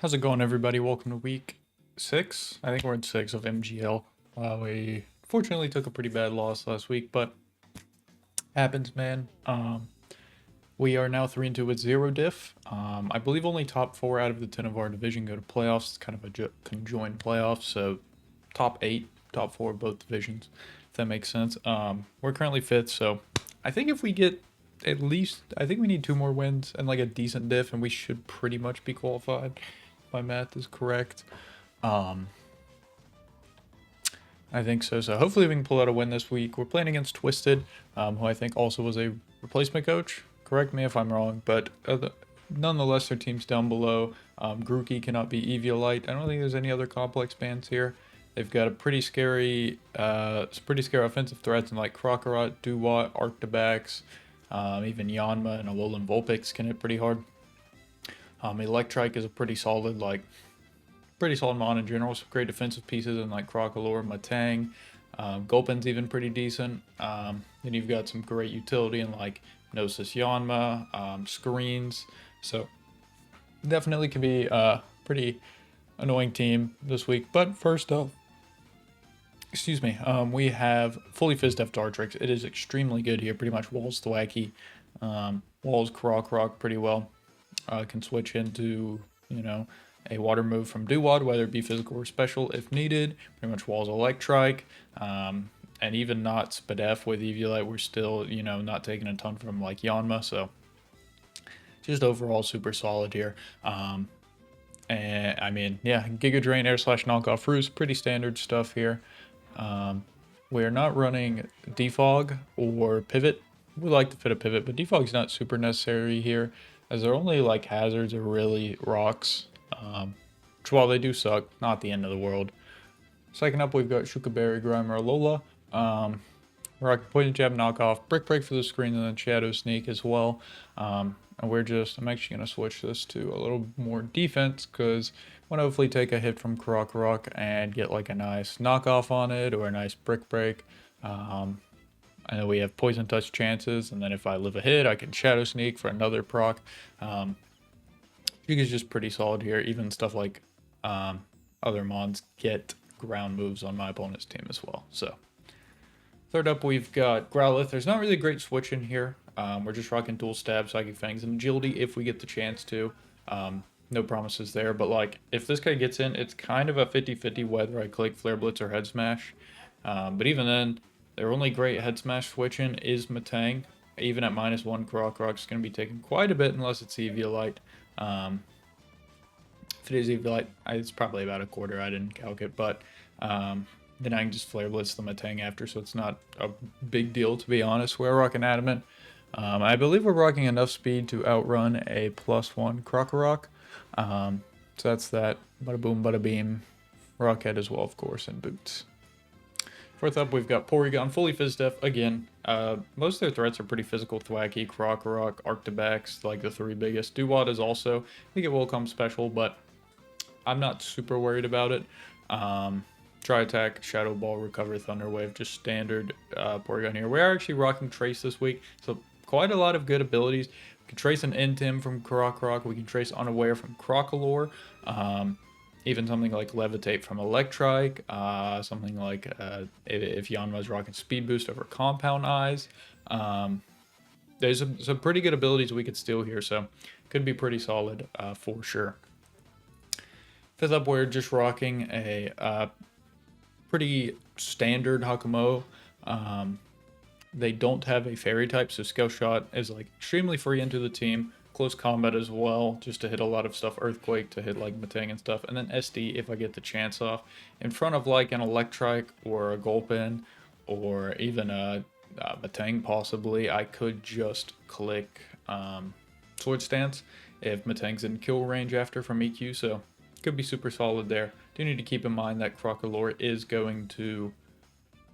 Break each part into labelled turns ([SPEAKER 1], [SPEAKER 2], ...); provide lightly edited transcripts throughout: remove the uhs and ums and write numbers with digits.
[SPEAKER 1] How's it going, everybody? Welcome to week 6. I think we're in 6 of MGL. We fortunately took a pretty bad loss last week, but happens, man. We are now 3-2 with 0 diff. I believe only top 4 out of the 10 of our division go to playoffs. It's kind of a conjoined playoffs, so top 8, top 4 of both divisions, if that makes sense. We're currently 5th, so I think if we get at least, I think we need 2 more wins and like a decent diff, and we should pretty much be qualified. My math is correct. I think so. So hopefully we can pull out a win this week. We're playing against Twisted, who I think also was a replacement coach. Correct me if I'm wrong, but nonetheless, their team's down below. Gokey cannot be Eviolite. I don't think there's any other complex bans here. They've got a pretty scary offensive threats in like Crocodile, Duwat, Arctibax, even Yanma and Alolan Vulpix can hit pretty hard. Electrike is a pretty solid mon in general. Some great defensive pieces in like Crocodile, Matang. Gulpin's even pretty decent. Then you've got some great utility in like Gnosis Yanma, screens. So definitely can be a pretty annoying team this week. But first up, we have fully Fizzed Dartrix. It is extremely good here. Pretty much walls Thwacky, walls Croc pretty well. Can switch into, a water move from Duwad, whether it be physical or special if needed. Pretty much walls Electrike, and even not Spadef with Eviolite, we're still, not taking a ton from like Yanma, so just overall super solid here. And I mean, yeah, Giga Drain, Air Slash, Knockoff Roost, pretty standard stuff here. We're not running Defog or Pivot. We like to fit a Pivot, but Defog's not super necessary here, as they're only like hazards or really rocks, which while they do suck, not the end of the world. Second up, we've got Shukaberry, Grimer, Alola, Rocket Poison Jab, Knockoff, Brick Break for the screen, and then Shadow Sneak as well. And I'm actually going to switch this to a little more defense, because I want to hopefully take a hit from Rock and get like a nice knockoff on it, or a nice Brick Break. I know we have Poison Touch chances, and then if I live a hit, I can Shadow Sneak for another proc. Giga's just pretty solid here. Even stuff like other mons get ground moves on my opponent's team as well. So third up, we've got Growlithe. There's not really a great switch in here. We're just rocking Dual Stab, Psychic Fangs, and Agility if we get the chance to. No promises there, but like if this guy gets in, it's kind of a 50-50 whether I click Flare Blitz or Head Smash. But even then, their only great Head Smash switch-in is Matang. Even at -1, Croc's going to be taking quite a bit unless it's Eviolite. If it is Eviolite, it's probably about a quarter. I didn't calc it, but then I can just Flare Blitz the Matang after, so it's not a big deal, to be honest. We're rocking Adamant. I believe we're rocking enough speed to outrun a +1 Crocorock. So that's that. Bada boom, bada beam. Rockhead as well, of course, and boots. Fourth up, we've got Porygon, fully Fizdef. Again, most of their threats are pretty physical. Thwacky, Crocorock, Arctibax, like the 3 biggest. Duwad is also, I think it will come special, but I'm not super worried about it. Try Attack, Shadow Ball, Recover, Thunder Wave, just standard Porygon here. We are actually rocking Trace this week, so quite a lot of good abilities. We can trace an Intim from Crocorock. We can trace Unaware from Crocalor. Even something like Levitate from Electrike, something like if Yanma's rocking Speed Boost over Compound Eyes. There's some pretty good abilities we could steal here, so could be pretty solid for sure. Fifth up, we're just rocking a pretty standard Hakumo. They don't have a Fairy type, so Scale Shot is like extremely free into the team. Close combat as well, just to hit a lot of stuff. Earthquake to hit like Matang and stuff. And then SD if I get the chance off. In front of like an Electrike or a Gulpin or even a Matang possibly, I could just click Sword Stance if Matang's in kill range after from EQ. So could be super solid there. Do need to keep in mind that Crocalor is going to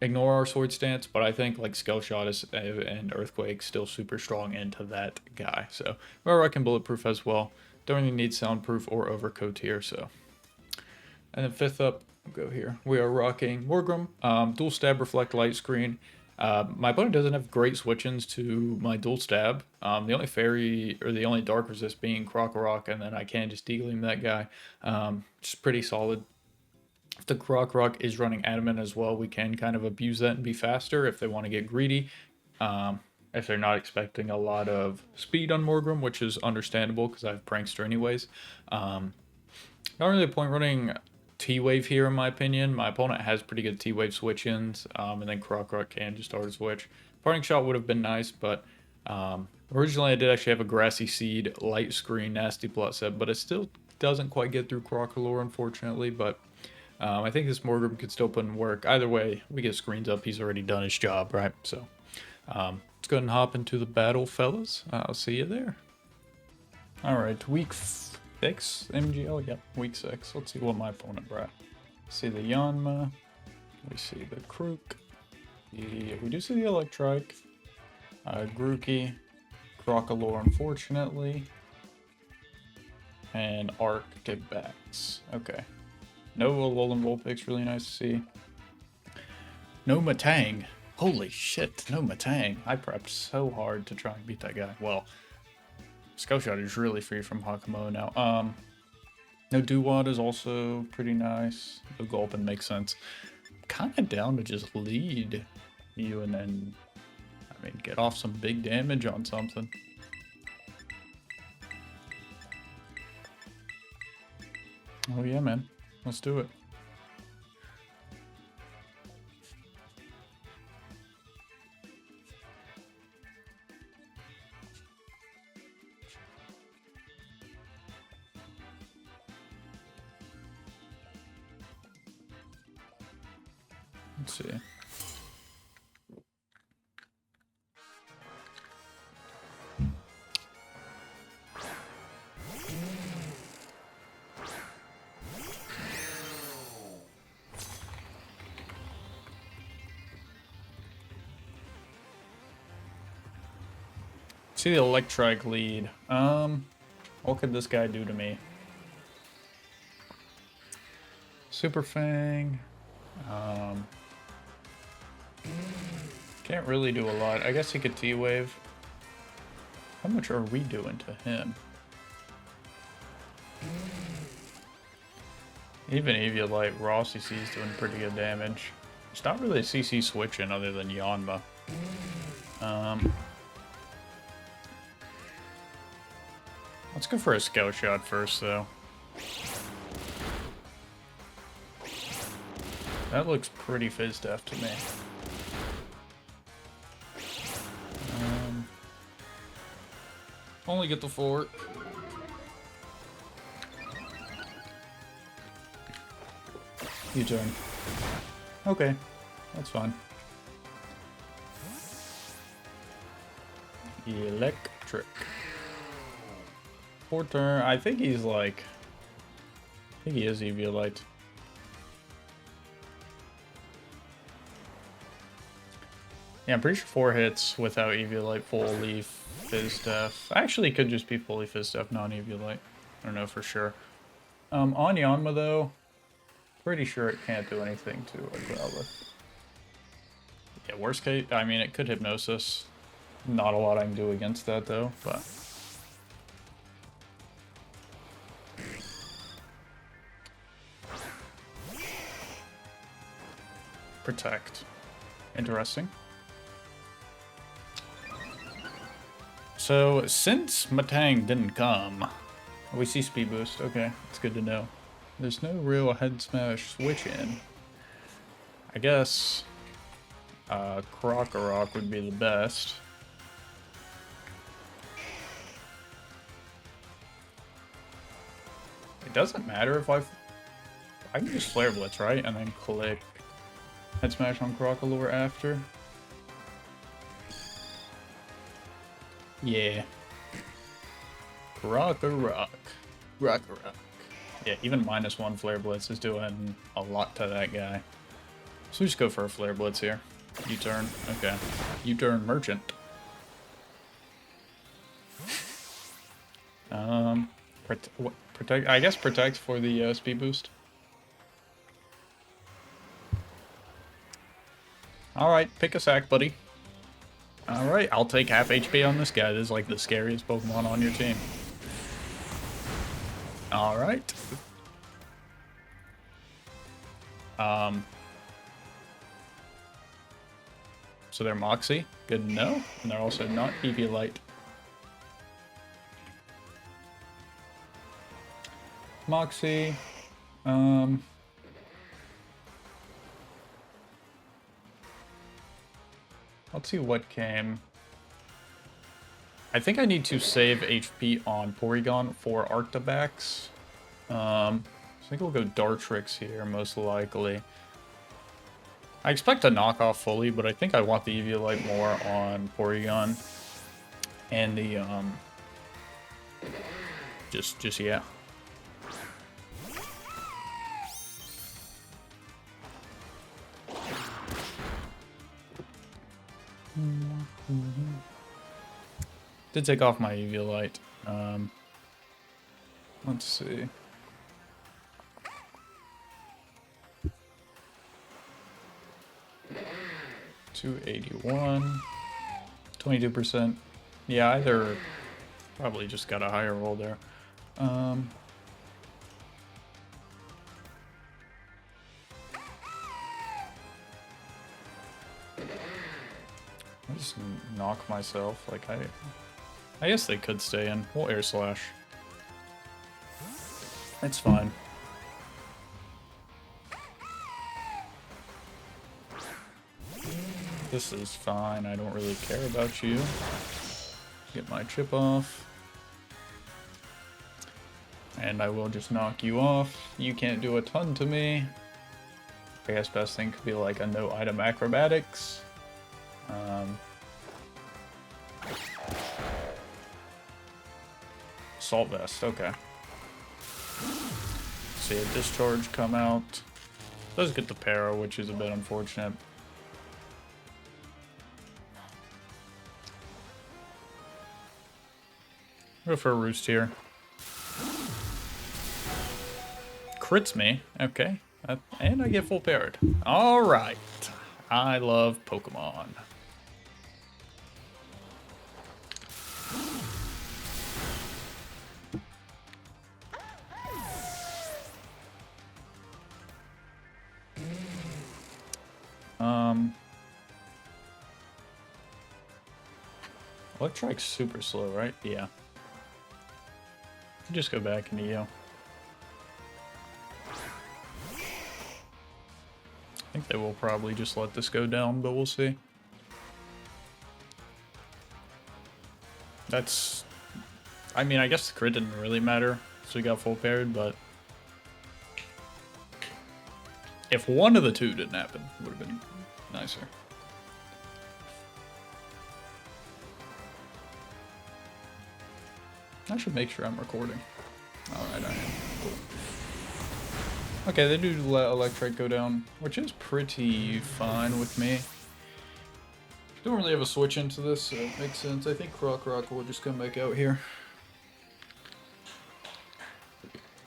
[SPEAKER 1] ignore our Sword Stance, but I think like Scale Shot and Earthquake still super strong into that guy. So we're rocking Bulletproof as well. Don't really need Soundproof or Overcoat here. So, and then fifth up, we'll go here. We are rocking Morgrem, Dual Stab, Reflect, Light Screen. My opponent doesn't have great switch-ins to my dual stab. The only fairy, or the only dark resist being Krokorok, and then I can just degleam that guy. Just pretty solid. If the Krokorok is running Adamant as well, we can kind of abuse that and be faster if they want to get greedy. If they're not expecting a lot of speed on Morgrim, which is understandable because I have Prankster anyways. Not really a point running T-Wave here, in my opinion. My opponent has pretty good T-Wave switch-ins, and then Krokorok can just auto switch. Parting Shot would have been nice, but originally I did actually have a Grassy Seed, Light Screen, Nasty Plot set, but it still doesn't quite get through Krokorok, unfortunately. But I think this Morgrim could still put in work. Either way, we get screens up. He's already done his job, right? So let's go ahead and hop into the battle, fellas. I'll see you there. All right, week 6 MGL. Yep, week 6. Let's see what my opponent brought. See the Yanma. We see the Krook. We do see the Electrike. Grookey. Crocalor, unfortunately. And Arctic Bats. Okay. No Alolan Vulpix, really nice to see. No Matang. Holy shit, no Matang. I prepped so hard to try and beat that guy. Well, Scout Shot is really free from Hakamo now. No Dewott is also pretty nice. No Gulpin makes sense. Kind of down to just lead you and then, I mean, get off some big damage on something. Oh yeah, man. Let's do it. Let's see. See the Electrike lead. What could this guy do to me? Super Fang. Can't really do a lot. I guess he could T-Wave. How much are we doing to him? Even Eviolite, raw CC is doing pretty good damage. It's not really a CC switch-in other than Yanma. Let's go for a Scout Shot first, though. That looks pretty Fizz-Def to me. Only get the fort. U-turn. Okay, that's fine. Electric. Fourth turn. I think he's like... I think he is Eviolite. Yeah, I'm pretty sure 4 hits without Eviolite, full leaf, Fizz-Def. Actually, it could just be fully Fizz-Def, non-Eviolite. I don't know for sure. On Yanma, though, pretty sure it can't do anything to a Growlithe. Yeah, worst case, I mean, it could Hypnosis. Not a lot I can do against that, though, but... Protect. Interesting. So, since Matang didn't come, we see Speed Boost. Okay, it's good to know. There's no real Head Smash switch in. I guess Krokorok would be the best. It doesn't matter if I can just Flare Blitz, right? And then click Head Smash on Krokorok after. Yeah. Krokorok. Yeah, even -1 Flare Blitz is doing a lot to that guy. So we just go for a Flare Blitz here. U-turn. Okay. U-turn Merchant. Protect. I guess Protect for the speed boost. Alright, pick a sack, buddy. Alright, I'll take half HP on this guy. This is like the scariest Pokemon on your team. Alright. So they're Moxie. Good to know. And they're also not Eviolite. Moxie. Let's see what came. I think I need to save HP on Porygon for Arctobax. So I think we'll go Dartrix here, most likely. I expect to knock off fully, but I think I want the Eviolite more on Porygon. And the, yeah. Did take off my Eviolite. Let's see. $281. 22%. Yeah, either probably just got a higher roll there. I just knock myself. Like I guess they could stay in. We'll Air Slash. It's fine. This is fine. I don't really care about you. Get my chip off. And I will just knock you off. You can't do a ton to me. I guess best thing could be like a no item acrobatics. Assault vest, okay. See a discharge come out. Does get the para, which is a bit unfortunate. Go for a roost here. Crits me, okay. And I get full paired. Alright. I love Pokemon. Electrike's super slow, right? Yeah. Just go back into you. I think they will probably just let this go down, but we'll see. That's... I mean, I guess the crit didn't really matter, so we got full paired, but... if one of the two didn't happen, it would have been nicer. I should make sure I'm recording. Alright, I am. Cool. Okay, they do let Electrike go down, which is pretty fine with me. Don't really have a switch into this, so it makes sense. I think Rock will just come back out here.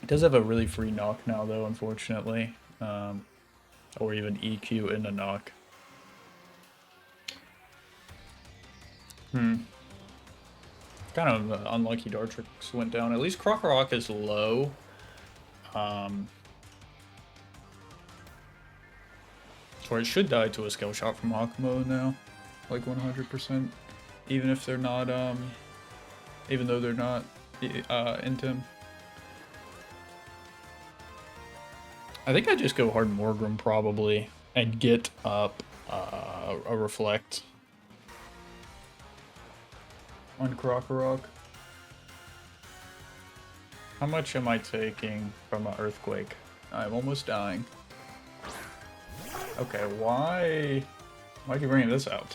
[SPEAKER 1] It does have a really free knock now, though, unfortunately. Or even EQ in a knock. Kind of unlucky Dartrix went down. At least Crocorock is low. Or it should die to a skill shot from Akumo now. Like 100%. Even if they're not, even though they're not Intim. I think I just go hard Morgrim probably and get up a Reflect on Crocorock. How much am I taking from an Earthquake? I'm almost dying. Okay, why are you bringing this out?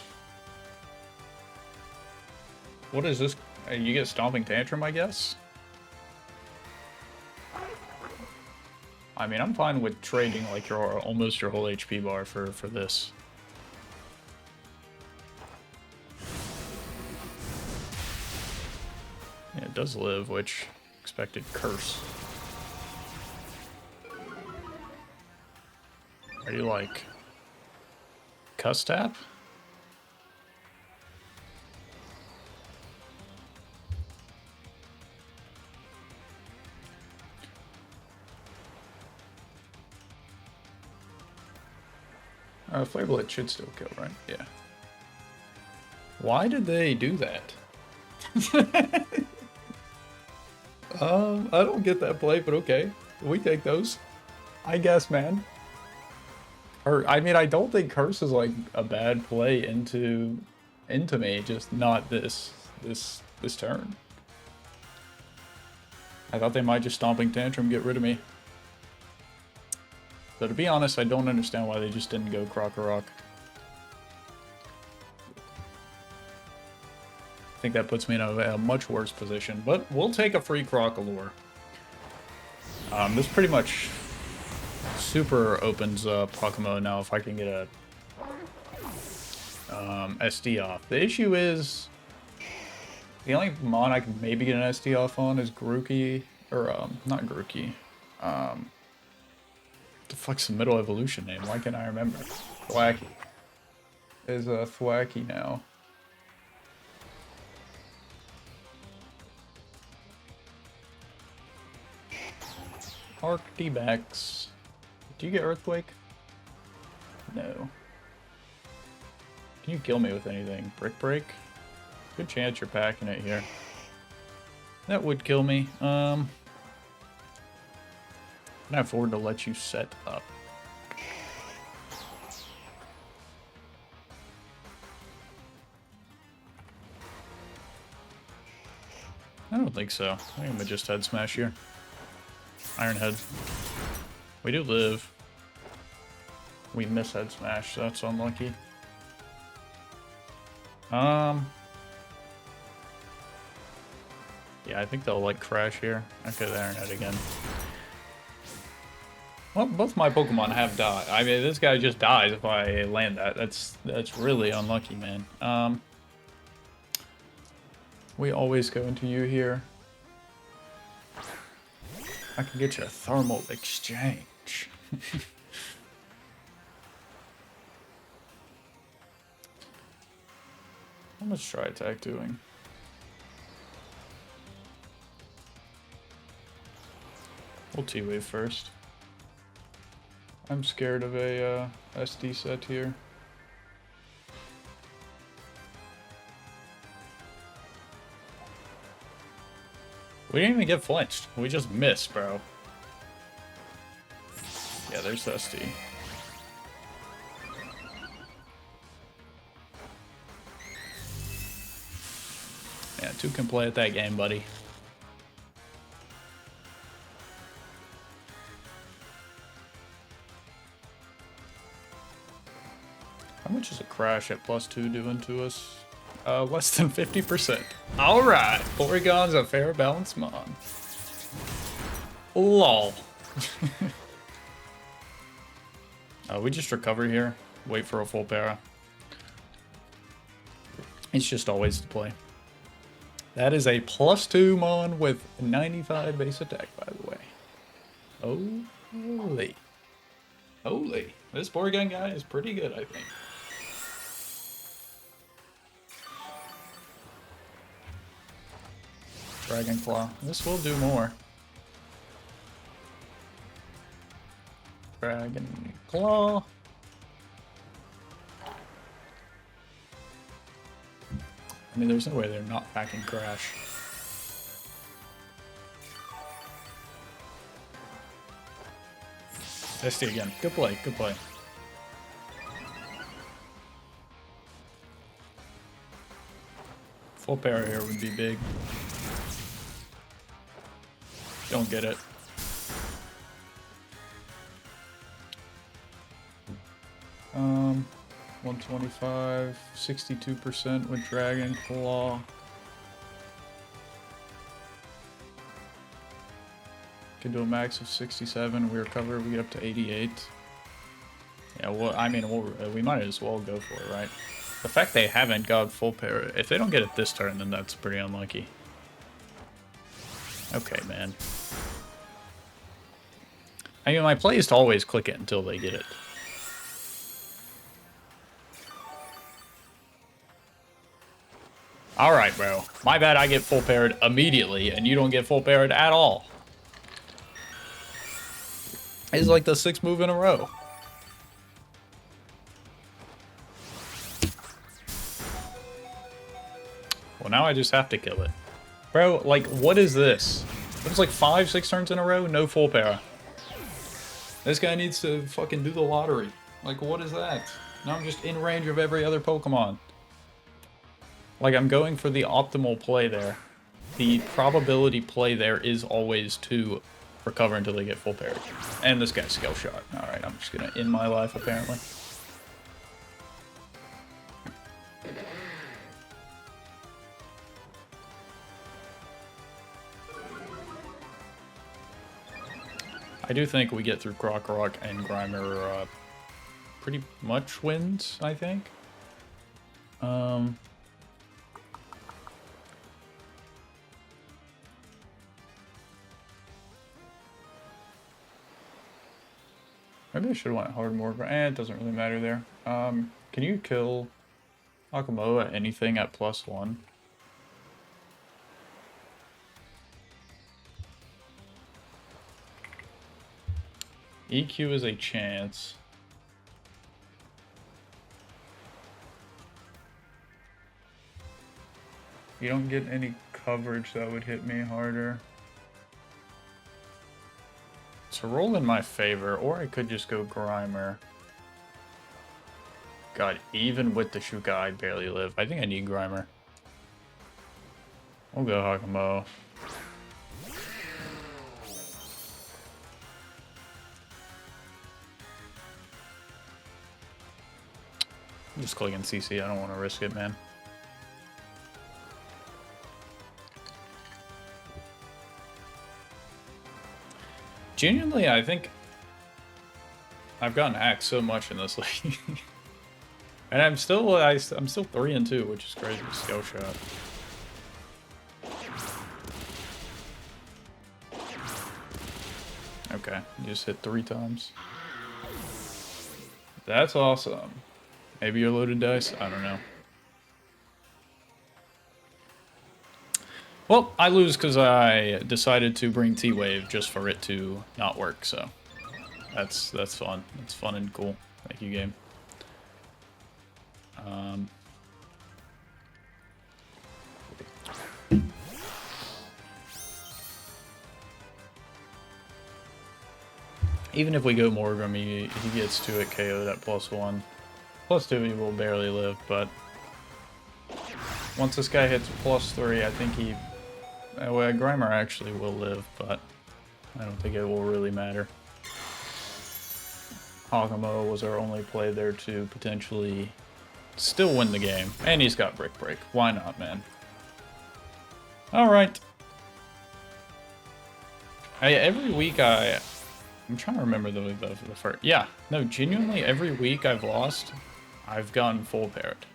[SPEAKER 1] What is this? You get Stomping Tantrum, I guess? I mean, I'm fine with trading like almost your whole HP bar for this. Yeah, it does live, which expected curse. Are you like... Cuss tap? Flare Blade should still kill, right? Yeah. Why did they do that? I don't get that play, but okay. We take those. I guess, man. Or, I mean, I don't think Curse is like a bad play into me, just not this turn. I thought they might just Stomping Tantrum get rid of me. So to be honest, I don't understand why they just didn't go Croc-a-Rock. I think that puts me in a much worse position, but we'll take a free Croc-a-Lure. This pretty much super opens up Puck mode now if I can get a SD off. The issue is the only mon I can maybe get an SD off on is Gokey, or not Gokey. The fuck's the middle evolution name? Why can't I remember? Thwacky. Is a Thwacky now. Arc D-backs. Do you get Earthquake? No. Can you kill me with anything? Brick Break? Good chance you're packing it here. That would kill me. Can I afford to let you set up? I don't think so. I think I'm gonna just head smash here. Iron Head. We do live. We miss head smash, so that's unlucky. Yeah, I think they'll like crash here. Okay, the Iron Head again. Well, both my Pokemon have died. I mean, this guy just dies if I land that. That's really unlucky, man. We always go into you here. I can get you a thermal exchange. How much Tri Attack doing? We'll T-Wave first. I'm scared of a SD set here. We didn't even get flinched. We just missed, bro. Yeah, there's SD. Yeah, 2 can play at that game, buddy. How much is a crash at +2 doing to us? Less than 50%. Alright, Porygon's a fair balance mon. LOL. We just recover here. Wait for a full para. It's just always the play. That is a +2 mon with 95 base attack, by the way. Holy. Holy. This Porygon guy is pretty good, I think. Dragon Claw. This will do more. Dragon Claw. I mean, there's no way they're not packing Crash. SD again. Good play, good play. Full para here would be big. Don't get it. Um, 125, 62% with Dragon Claw. Can do a max of 67. We recover. We get up to 88. Yeah, well, I mean, we might as well go for it, right? The fact they haven't got full para, if they don't get it this turn, then that's pretty unlucky. Okay, man. I mean, my play is to always click it until they get it. Alright, bro. My bad I get full paired immediately, and you don't get full paired at all. It's like the 6th move in a row. Well, now I just have to kill it. Bro, like, what is this? It was like 5, 6 turns in a row, no full pair. This guy needs to fucking do the lottery. Like, what is that? Now I'm just in range of every other Pokemon. Like, I'm going for the optimal play there. The probability play there is always to recover until they get full paired. And this guy's skill shot. Alright, I'm just gonna end my life, apparently. I do think we get through Krokorok and Grimer pretty much wins, I think. Maybe I should have went hard more, but it doesn't really matter there. Can you kill Akamoa at anything at +1? EQ is a chance. You don't get any coverage that would hit me harder. So roll in my favor, or I could just go Grimer. God, even with the Shuka, I barely live. I think I need Grimer. We'll go Hakamo. I'm just clicking CC, I don't want to risk it, man. Genuinely, I think I've gotten hacked so much in this league. And I'm still 3-2, which is crazy. Skill shot. Okay, just hit 3 times. That's awesome. Maybe you're loaded dice? I don't know. Well, I lose because I decided to bring T-Wave just for it to not work, so that's fun. It's fun and cool. Thank you, game. Even if we go Morgrim, he gets to it KO'd at +1. +2 he will barely live, but once this guy hits +3, I think he... Well, Grimer actually will live, but I don't think it will really matter. Hakamo was our only play there to potentially still win the game. And he's got Brick Break. Why not, man? Alright. Every week I'm trying to remember the first... Yeah, no, genuinely every week I've lost, I've gotten full paired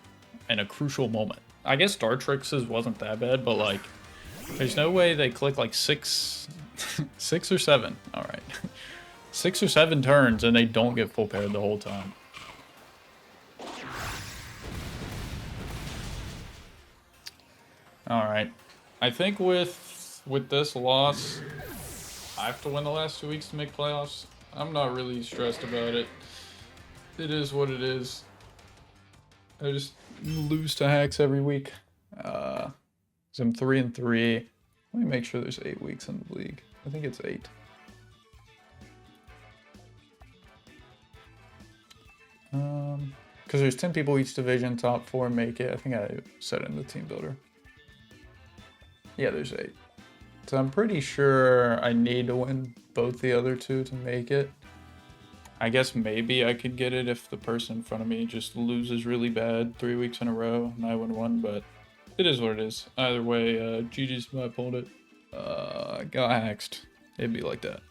[SPEAKER 1] in a crucial moment. I guess Dartrix's wasn't that bad, but like, there's no way they click like 6 or 7. All right. 6 or 7 turns and they don't get full paired the whole time. All right. I think with this loss, I have to win the last 2 weeks to make playoffs. I'm not really stressed about it. It is what it is. I just lose to hacks every week. So I'm 3-3. Let me make sure there's 8 weeks in the league. I think it's 8. Because there's 10 people each division, top 4 make it. I think I said it in the team builder. Yeah, there's 8. So I'm pretty sure I need to win both the other 2 to make it. I guess maybe I could get it if the person in front of me just loses really bad 3 weeks in a row and I win 1, but it is what it is. Either way, GG's my opponent. Got axed. It'd be like that.